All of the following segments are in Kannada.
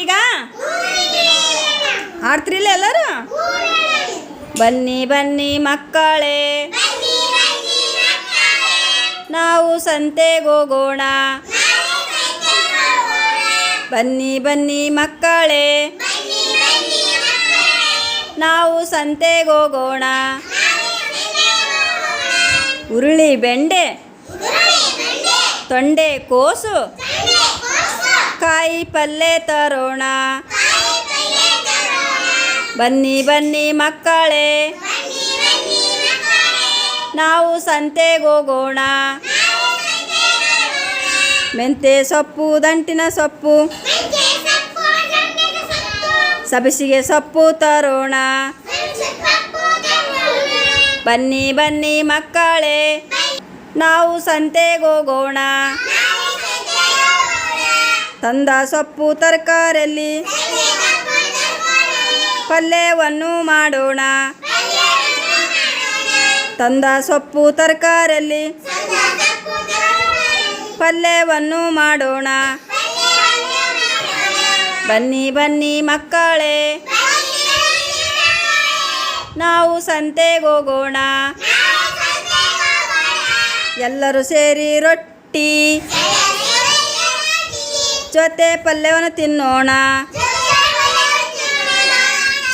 ಈಗ ಆಡ್ತಿರಿಲ್ಲ ಎಲ್ಲರೂ? ಬನ್ನಿ ಬನ್ನಿ ಮಕ್ಕಳೇ, ನಾವು ಸಂತೆಗೆ ಹೋಗೋಣ. ಬನ್ನಿ ಬನ್ನಿ ಮಕ್ಕಳೇ, ನಾವು ಸಂತೆಗೆ ಹೋಗೋಣ. ಹುರುಳಿ ಬೆಂಡೆ, ತೊಂಡೆ ಕೋಸು, ಕಾಯಿ ಪಲ್ಯ ತರೋಣ. ಬನ್ನಿ ಬನ್ನಿ ಮಕ್ಕಳೇ, ನಾವು ಸಂತೆಗೆ ಹೋಗೋಣ. ಮೆಂತ್ಯ ಸೊಪ್ಪು, ದಂಟಿನ ಸೊಪ್ಪು, ಸಬಸಿಗೆ ಸೊಪ್ಪು ತರೋಣ. ಬನ್ನಿ ಬನ್ನಿ ಮಕ್ಕಳೇ, ನಾವು ಸಂತೆಗೆ ಹೋಗೋಣ. ತಂದ ಸೊಪ್ಪು ತರಕಾರಿಯಲ್ಲಿ ಪಲ್ಯವನ್ನು ಮಾಡೋಣ. ತಂದ ಸೊಪ್ಪು ತರಕಾರಿಯಲ್ಲಿ ಪಲ್ಯವನ್ನು ಮಾಡೋಣ. ಬನ್ನಿ ಬನ್ನಿ ಮಕ್ಕಳೇ, ನಾವು ಸಂತೆಗೆ ಹೋಗೋಣ. ಎಲ್ಲರೂ ಸೇರಿ ರೊಟ್ಟಿ ಜೊತೆ ಪಲ್ಯವನ್ನು ತಿನ್ನೋಣ.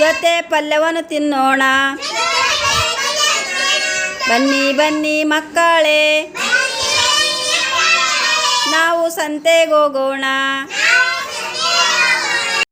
ಜೊತೆ ಪಲ್ಯವನ್ನು ತಿನ್ನೋಣ. ಬನ್ನಿ ಬನ್ನಿ ಮಕ್ಕಳೇ, ನಾವು ಸಂತೆಗೆ ಹೋಗೋಣ.